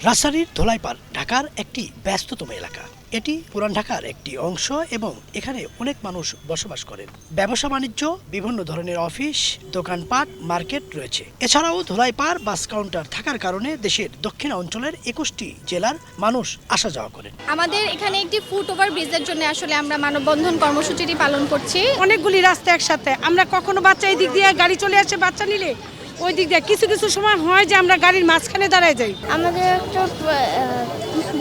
রাজশাহীর ধোলাইপাড় ঢাকার একটি ব্যস্ততম এলাকা। এটি পুরান ঢাকার একটি অংশ এবং এখানে অনেক মানুষ বসবাস করেন। ব্যবসা বাণিজ্য, বিভিন্ন ধরনের অফিস, দোকানপাট, মার্কেট রয়েছে। এছাড়াও ধোলাইপাড় বাস কাউন্টার থাকার কারণে দেশের দক্ষিণ অঞ্চলের 21টি জেলার মানুষ আসা যাওয়া করেন। আমাদের এখানে একটি ফুট ওভার ব্রিজের জন্য আসলে আমরা মানববন্ধন কর্মসূচিটি পালন করছি। অনেকগুলি রাস্তা একসাথে, আমরা কখনো বাচ্চা এই দিক দিয়ে গাড়ি চলে আসে, বাচ্চা নিলে ওই দিক দিয়ে কিছু কিছু সময় হয় যে আমরা গাড়ির মাঝখানে দাঁড়ায় যাই। আমাদের একটা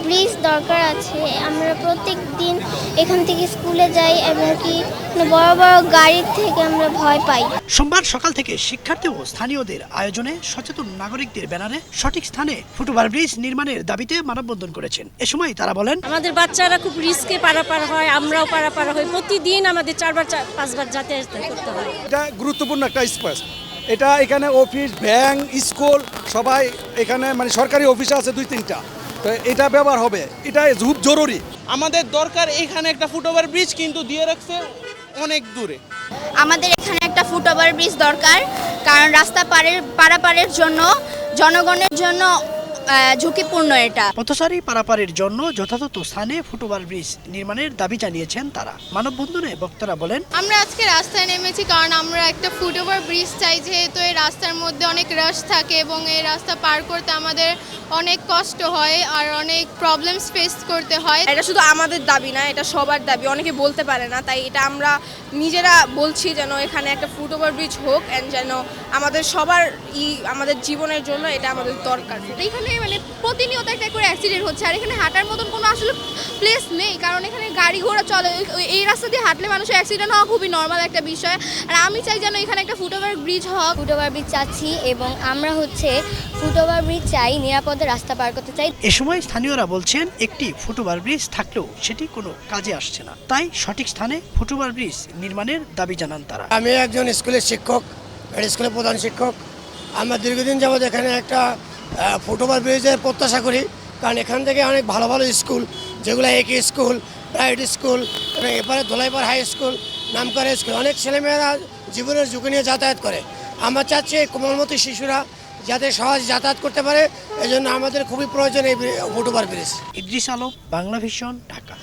ব্রিজ দরকার আছে। আমরা প্রত্যেক দিন এখান থেকে স্কুলে যাই এবং কি বড় বড় গাড়ির থেকে আমরা ভয় পাই। সোমবার সকাল থেকে শিক্ষার্থী ও স্থানীয়দের আয়োজনে সচেতন নাগরিকদের ব্যানারে সঠিক স্থানে ফুটওভার ব্রিজ নির্মাণের দাবিতে মানববন্ধন করেছেন। এ সময় তারা বলেন, আমাদের বাচ্চারা খুব রিস্কে পারাপার হয়, আমরাও পারাপার হই। প্রতিদিন আমাদের 4-5 বার যাতায়াত করতে হয়। এটা গুরুত্বপূর্ণ একটা স্পেস। এটা এখানে অফিস, ব্যাংক, স্কুল সবাই এখানে, মানে সরকারি অফিস আছে 2-3টা, তো এটা ব্যবহার হবে, এটা খুব জরুরি। আমাদের দরকার এখানে একটা ফুটওভার ব্রিজ, কিন্তু দিয়ে রাখছে অনেক দূরে। আমাদের এখানে একটা ফুট ওভার ব্রিজ দরকার, কারণ রাস্তা পারাপারের জন্য জনগণের জন্য ঝুঁকিপূর্ণ এটা। পথচারী পারাপারের জন্য যথাযথ স্থানে ফুটওভার ব্রিজ নির্মাণের দাবি জানিয়েছেন তারা। মানববন্ধনে বক্তারা বলেন, আমরা আজকে রাস্তায় নেমেছি কারণ আমরা একটা ফুট ওভার ব্রিজ চাই, যেহেতু এই রাস্তার মধ্যে অনেক রাশ থাকে এবং এই রাস্তা পার করতে আমাদের অনেক কষ্ট হয় আর অনেক প্রবলেমস ফেস করতে হয়। এটা শুধু আমাদের দাবি না, এটা সবার দাবি, অনেকে বলতে পারে না, তাই এটা আমরা নিজেরা বলছি যেন এখানে একটা ফুট ওভার ব্রিজ হোক, অ্যান্ড যেন আমাদের সবার আমাদের জীবনের জন্য এটা আমাদের দরকার। এখানে মানে প্রতিনিয়ত একটা করে অ্যাক্সিডেন্ট হচ্ছে, আর এখানে হাঁটার মতন কোনো আসলে প্লেস নেই, কারণ এখানে গাড়ি ঘোড়া চলে। এই রাস্তা দিয়ে হাঁটলে মানুষের অ্যাক্সিডেন্ট হওয়া খুবই নর্মাল একটা বিষয়। আর আমি চাই যেন এখানে একটা ফুট ওভার ব্রিজ হোক। ফুট ওভার ব্রিজ চাচ্ছি এবং আমরা ফুট ওভার ব্রিজ চাই, নিরাপদে রাস্তা পার করতে চাই। এ সময় স্থানীয়রা বলছেন, একটি ফুটওভার ব্রিজ থাকলেও সেটি কোনো কাজে আসছে না, তাই সঠিক স্থানে ফুটওভার ব্রিজ নির্মাণের দাবি জানান তারা। আমি একজন স্কুলের শিক্ষক, স্কুলের প্রধান শিক্ষক। আমরা দীর্ঘদিন যাবৎ এখানে একটা ফুটওভার ব্রিজের প্রত্যাশা করি, কারণ এখান থেকে অনেক ভালো ভালো স্কুল, যেগুলো একই স্কুল, প্রাইভেট স্কুল এবং এপারে ধোলাইপাড় হাই স্কুল, নামকরা স্কুল, অনেক ছেলেমেয়েরা জীবনের ঝুঁকি নিয়ে যাতায়াত করে। আমরা চাচ্ছি এই কোমলমতি শিশুরা যাতে সহজ যাতায়াত করতে পারে, এই জন্য আমাদের খুবই প্রয়োজন এই foot over bridge. Idris Alam, Bangla vision, Dhaka.